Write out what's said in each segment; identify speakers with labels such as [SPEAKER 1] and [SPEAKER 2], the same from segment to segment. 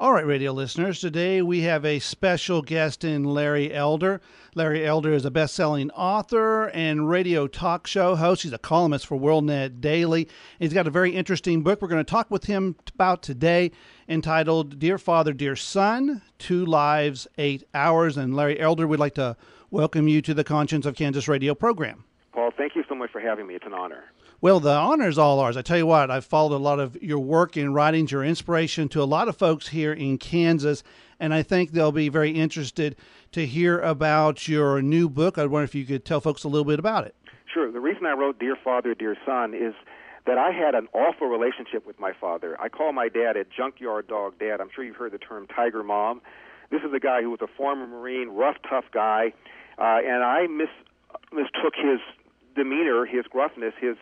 [SPEAKER 1] All right, radio listeners, today we have a special guest in Larry Elder. Larry Elder is a best-selling author and radio talk show host. He's a columnist for WorldNet Daily. He's got a very interesting book we're going to talk with him about today entitled Dear Father, Dear Son, 2 Lives, 8 Hours. And Larry Elder, we'd like to welcome you to the Conscience of Kansas radio program.
[SPEAKER 2] Paul, thank you so much for having me. It's an honor.
[SPEAKER 1] Well, the honor is all ours. I tell you what, I've followed a lot of your work and writings, your inspiration to a lot of folks here in Kansas, and I think they'll be very interested to hear about your new book. I wonder if you could tell folks a little bit about it.
[SPEAKER 2] Sure. The reason I wrote Dear Father, Dear Son is that I had an awful relationship with my father. I call my dad a junkyard dog dad. I'm sure you've heard the term tiger mom. This is a guy who was a former Marine, rough, tough guy, and I mistook his demeanor, his gruffness, his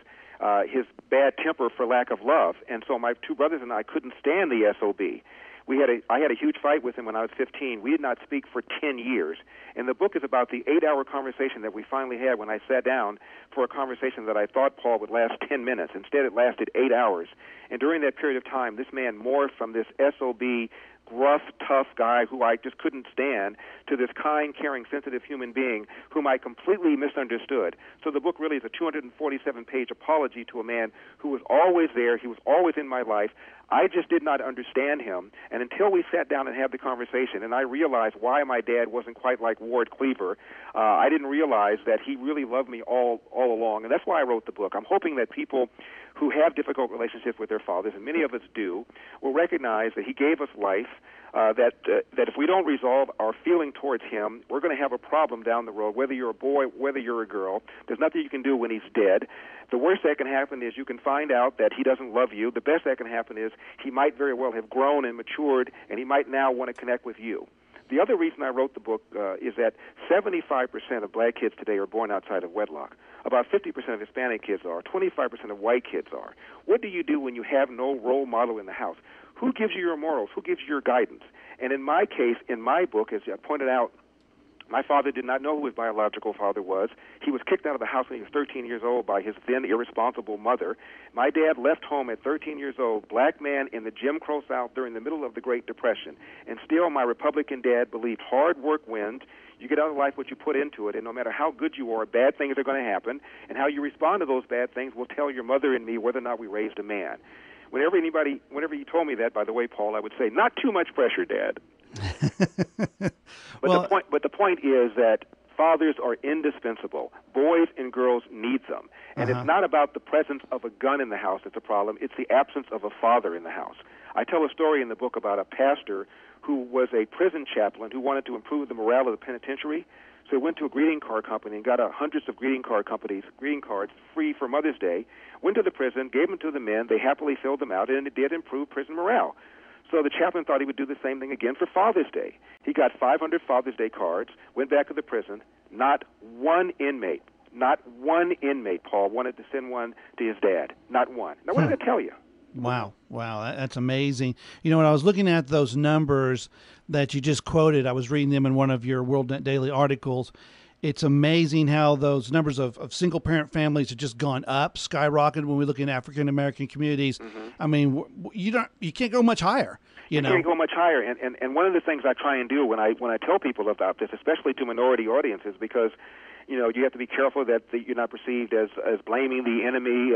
[SPEAKER 2] bad temper for lack of love. And so my 2 brothers and I couldn't stand the SOB. I had a huge fight with him when I was 15. We did not speak for 10 years. And the book is about the 8-hour conversation that we finally had when I sat down for a conversation that I thought, Paul, would last 10 minutes. Instead, it lasted 8 hours. And during that period of time, this man morphed from this SOB, gruff, tough guy who I just couldn't stand to this kind, caring, sensitive human being whom I completely misunderstood. So the book really is a 247-page apology to a man who was always there. He was always in my life. I just did not understand him. And until we sat down and had the conversation, and I realized why my dad wasn't quite like Ward Cleaver, I didn't realize that he really loved me all along. And that's why I wrote the book. I'm hoping that people who have difficult relationships with their fathers, and many of us do, will recognize that he gave us life, that if we don't resolve our feeling towards him, we're going to have a problem down the road, whether you're a boy, whether you're a girl. There's nothing you can do when he's dead. The worst that can happen is you can find out that he doesn't love you. The best that can happen is he might very well have grown and matured, and he might now want to connect with you. The other reason I wrote the book is that 75% of black kids today are born outside of wedlock. About 50% of Hispanic kids are. 25% of white kids are. What do you do when you have no role model in the house? Who gives you your morals? Who gives you your guidance? And in my case, in my book, as I pointed out, my father did not know who his biological father was. He was kicked out of the house when he was 13 years old by his then irresponsible mother. My dad left home at 13 years old, black man in the Jim Crow South during the middle of the Great Depression. And still, my Republican dad believed hard work wins. You get out of life what you put into it, and no matter how good you are, bad things are going to happen. And how you respond to those bad things will tell your mother and me whether or not we raised a man. Whenever you told me that, by the way, Paul, I would say, not too much pressure, Dad. But the point is that fathers are indispensable. Boys and girls need them. And It's not about the presence of a gun in the house that's a problem. It's the absence of a father in the house. I tell a story in the book about a pastor who was a prison chaplain who wanted to improve the morale of the penitentiary. So he went to a greeting card company and got hundreds of greeting cards free for Mother's Day, went to the prison, gave them to the men, they happily filled them out, and it did improve prison morale. So the chaplain thought he would do the same thing again for Father's Day. He got 500 Father's Day cards, went back to the prison. Not one inmate, Paul, wanted to send one to his dad. Not one. Now, what did that tell you?
[SPEAKER 1] Wow, that's amazing. You know, when I was looking at those numbers that you just quoted, I was reading them in one of your WorldNet Daily articles. It's amazing how those numbers of single-parent families have just gone up, skyrocketed when we look in African-American communities. Mm-hmm. I mean, you can't go much higher. You
[SPEAKER 2] can't go much higher. And one of the things I try and do when I tell people about this, especially to minority audiences, because you have to be careful that you're not perceived as blaming the enemy,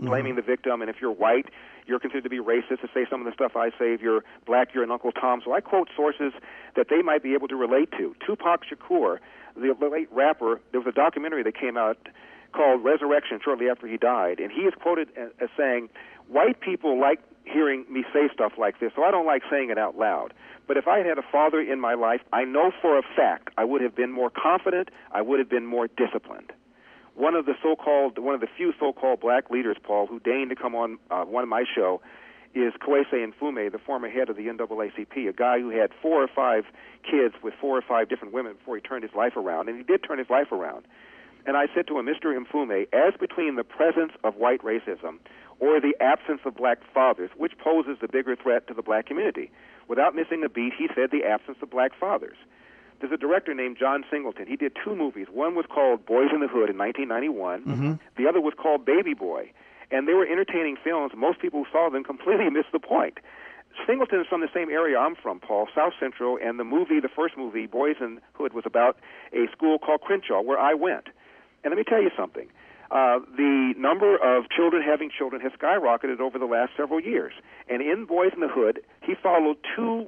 [SPEAKER 2] blaming the victim. And if you're white, you're considered to be racist to say some of the stuff I say. If you're black, you're an Uncle Tom. So I quote sources that they might be able to relate to. Tupac Shakur, the late rapper, there was a documentary that came out called Resurrection shortly after he died. And he is quoted as saying, white people like hearing me say stuff like this, so I don't like saying it out loud. But if I had a father in my life, I know for a fact I would have been more confident, I would have been more disciplined. One of the few so-called black leaders, Paul, who deigned to come on one of my show is Kwesi Mfume, the former head of the NAACP, a guy who had 4 or 5 kids with 4 or 5 different women before he turned his life around. And he did turn his life around. And I said to him, Mr. Mfume, as between the presence of white racism or the absence of black fathers, which poses the bigger threat to the black community? Without missing a beat, he said the absence of black fathers. There's a director named John Singleton. He did 2 movies. One was called Boys in the Hood in 1991. Mm-hmm. The other was called Baby Boy. And they were entertaining films. Most people who saw them completely missed the point. Singleton is from the same area I'm from, Paul, South Central, and the first movie, Boys in Hood, was about a school called Crenshaw, where I went. And let me tell you something. The number of children having children has skyrocketed over the last several years. And in Boys in the Hood, he followed two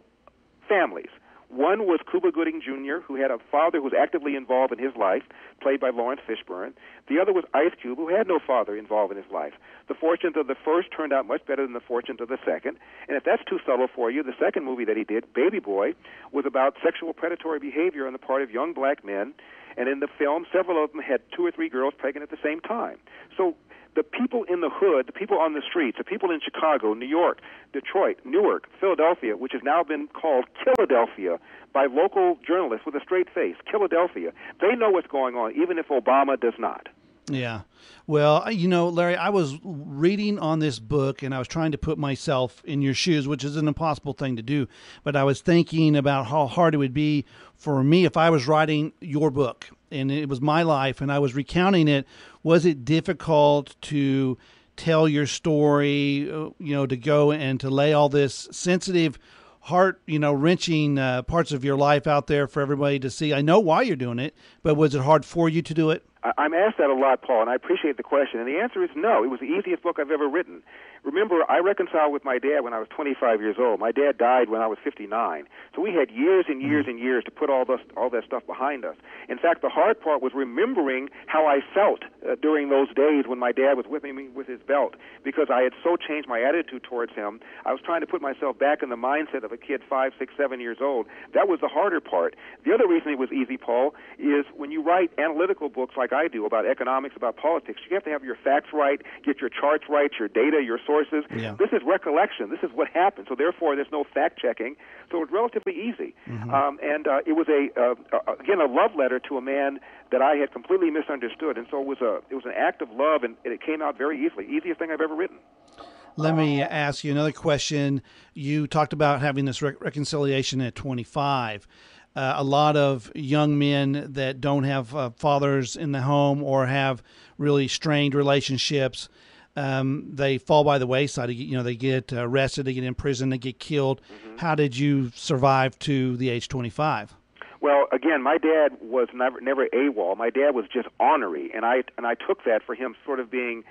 [SPEAKER 2] families. One was Cuba Gooding Jr., who had a father who was actively involved in his life, played by Lawrence Fishburne. The other was Ice Cube, who had no father involved in his life. The fortunes of the first turned out much better than the fortunes of the second. And if that's too subtle for you, the second movie that he did, Baby Boy, was about sexual predatory behavior on the part of young black men. And in the film, several of them had 2 or 3 girls pregnant at the same time. So the people in the hood, the people on the streets, the people in Chicago, New York, Detroit, Newark, Philadelphia, which has now been called Philadelphia by local journalists with a straight face, Philadelphia, they know what's going on, even if Obama does not.
[SPEAKER 1] Yeah. Well, Larry, I was reading on this book and I was trying to put myself in your shoes, which is an impossible thing to do. But I was thinking about how hard it would be for me if I was writing your book and it was my life and I was recounting it. Was it difficult to tell your story, to go and to lay all this sensitive, heart, wrenching parts of your life out there for everybody to see? I know why you're doing it, but was it hard for you to do it?
[SPEAKER 2] I'm asked that a lot, Paul, and I appreciate the question. And the answer is no. It was the easiest book I've ever written. Remember, I reconciled with my dad when I was 25 years old. My dad died when I was 59. So we had years and years and years to put all that stuff behind us. In fact, the hard part was remembering how I felt during those days when my dad was whipping me with his belt, because I had so changed my attitude towards him. I was trying to put myself back in the mindset of a kid 5, 6, 7 years old. That was the harder part. The other reason it was easy, Paul, is when you write analytical books like I do about economics, about politics, you have to have your facts right, get your charts right, your data, your sources.
[SPEAKER 1] Yeah.
[SPEAKER 2] This is recollection. This is what happened. So therefore, there's no fact-checking. So it's relatively easy. It was again a love letter to a man that I had completely misunderstood, and so it was an act of love, and it came out very easily. Easiest thing I've ever written.
[SPEAKER 1] Let me ask you another question. You talked about having this reconciliation at 25. A lot of young men that don't have fathers in the home or have really strained relationships, they fall by the wayside. They get arrested, they get in prison, they get killed. How did you survive to the age 25?
[SPEAKER 2] Well, again, my dad was never AWOL. My dad was just ornery, and I took that for him sort of being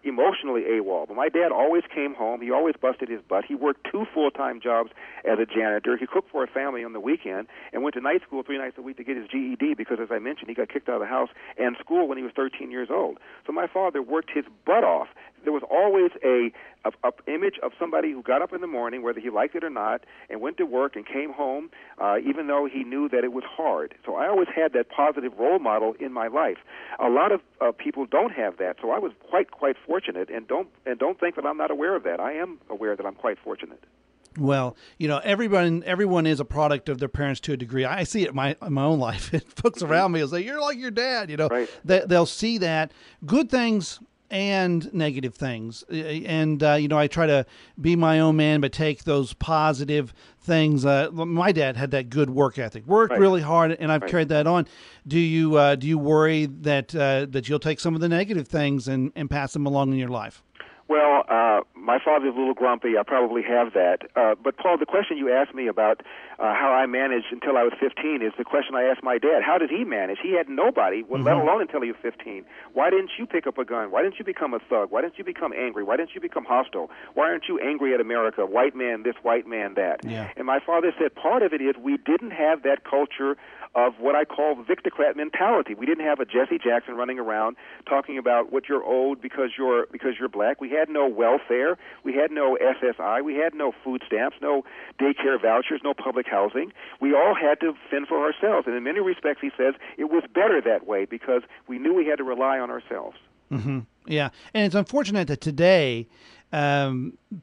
[SPEAKER 2] emotionally AWOL. But my dad always came home. He always busted his butt. He worked 2 full-time jobs as a janitor. He cooked for a family on the weekend and went to night school 3 nights a week to get his GED because, as I mentioned, he got kicked out of the house and school when he was 13 years old. So my father worked his butt off. There was always a image of somebody who got up in the morning, whether he liked it or not, and went to work and came home, even though he knew that it was hard. So I always had that positive role model in my life. A lot of people don't have that, so I was quite fortunate. And don't think that I'm not aware of that. I am aware that I'm quite fortunate.
[SPEAKER 1] Well, everyone is a product of their parents to a degree. I see it in my own life. Folks around me will say, "You're like your dad."
[SPEAKER 2] Right.
[SPEAKER 1] They'll see that good things and negative things. And, I try to be my own man, but take those positive things. My dad had that good work ethic, worked really hard, and I've carried that on. Do you worry that you'll take some of the negative things and pass them along in your life?
[SPEAKER 2] Well, my father's a little grumpy. I probably have that. But, Paul, the question you asked me about how I managed until I was 15 is the question I asked my dad. How did he manage? He had nobody, let alone until he was 15. Why didn't you pick up a gun? Why didn't you become a thug? Why didn't you become angry? Why didn't you become hostile? Why aren't you angry at America? White man this, white man that.
[SPEAKER 1] Yeah.
[SPEAKER 2] And my father said part of it is we didn't have that culture of what I call victocrat mentality. We didn't have a Jesse Jackson running around talking about what you're owed because you're black. We had no welfare. We had no SSI. We had no food stamps, no daycare vouchers, no public housing. We all had to fend for ourselves. And in many respects, he says, it was better that way because we knew we had to rely on ourselves.
[SPEAKER 1] Mm-hmm. Yeah. And it's unfortunate that today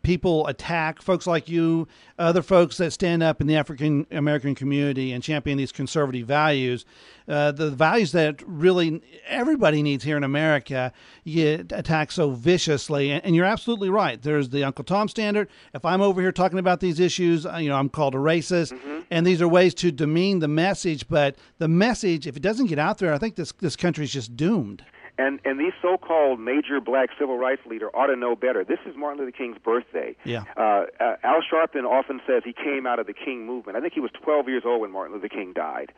[SPEAKER 1] people attack folks like you, other folks that stand up in the African American community and champion these conservative values, the values that really everybody needs here in America. You get attacked so viciously, and you're absolutely right. There's the Uncle Tom standard. If I'm over here talking about these issues, I'm called a racist, and these are ways to demean the message. But the message, if it doesn't get out there, I think this country is just doomed.
[SPEAKER 2] And these so-called major black civil rights leaders ought to know better. This is Martin Luther King's birthday.
[SPEAKER 1] Yeah.
[SPEAKER 2] Al Sharpton often says he came out of the King movement. I think he was 12 years old when Martin Luther King died.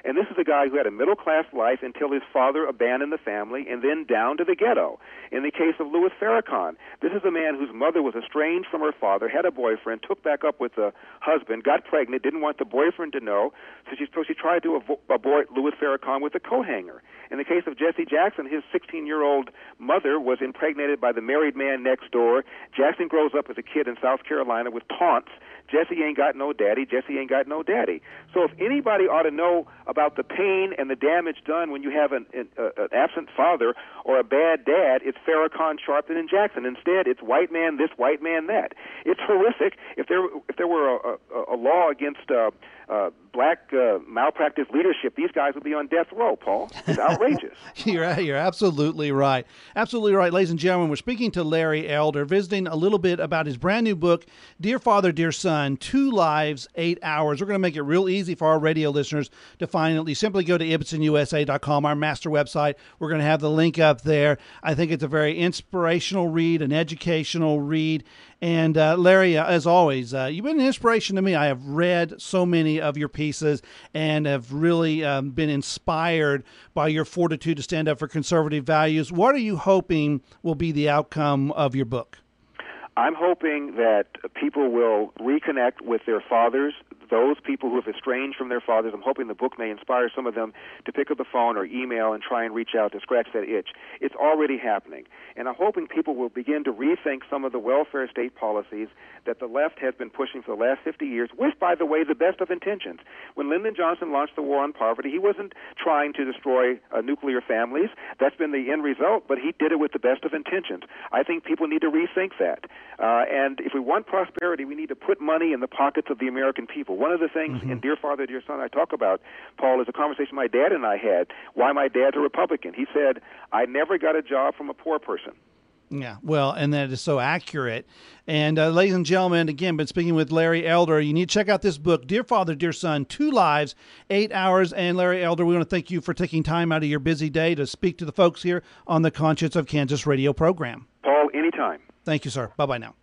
[SPEAKER 2] And this is a guy who had a middle-class life until his father abandoned the family and then down to the ghetto. In the case of Louis Farrakhan, this is a man whose mother was estranged from her father, had a boyfriend, took back up with the husband, got pregnant, didn't want the boyfriend to know, so she tried to abort Louis Farrakhan with a coat hanger. In the case of Jesse Jackson, his 16-year-old mother was impregnated by the married man next door. Jackson grows up as a kid in South Carolina with taunts. Jesse ain't got no daddy. Jesse ain't got no daddy. So if anybody ought to know about the pain and the damage done when you have an absent father or a bad dad, it's Farrakhan, Sharpton, and Jackson. Instead, it's white man this, white man that. It's horrific. If there were a law against black malpractice leadership, these guys would be on death row, Paul. It's outrageous.
[SPEAKER 1] You're absolutely right. Absolutely right. Ladies and gentlemen, we're speaking to Larry Elder, visiting a little bit about his brand new book, Dear Father, Dear Son, 2 Lives, 8 Hours. We're going to make it real easy for our radio listeners to find it. You simply go to IbbetsonUSA.com, our master website. We're going to have the link up there. I think it's a very inspirational read, an educational read. And Larry, as always, you've been an inspiration to me. I have read so many of your pieces and have really been inspired by your fortitude to stand up for conservative values. What are you hoping will be the outcome of your book?
[SPEAKER 2] I'm hoping that people will reconnect with their fathers, those people who have estranged from their fathers. I'm hoping the book may inspire some of them to pick up the phone or email and try and reach out to scratch that itch. It's already happening. And I'm hoping people will begin to rethink some of the welfare state policies that the left has been pushing for the last 50 years, with, by the way, the best of intentions. When Lyndon Johnson launched the war on poverty, he wasn't trying to destroy nuclear families. That's been the end result, but he did it with the best of intentions. I think people need to rethink that. And if we want prosperity, we need to put money in the pockets of the American people. One of the things in Dear Father, Dear Son I talk about, Paul, is a conversation my dad and I had, why my dad's a Republican. He said, I never got a job from a poor person.
[SPEAKER 1] Yeah, well, and that is so accurate. And ladies and gentlemen, again, been speaking with Larry Elder. You need to check out this book, Dear Father, Dear Son, 2 Lives, 8 Hours. And Larry Elder, we want to thank you for taking time out of your busy day to speak to the folks here on the Conscience of Kansas radio program.
[SPEAKER 2] Paul, anytime.
[SPEAKER 1] Thank you, sir. Bye-bye now.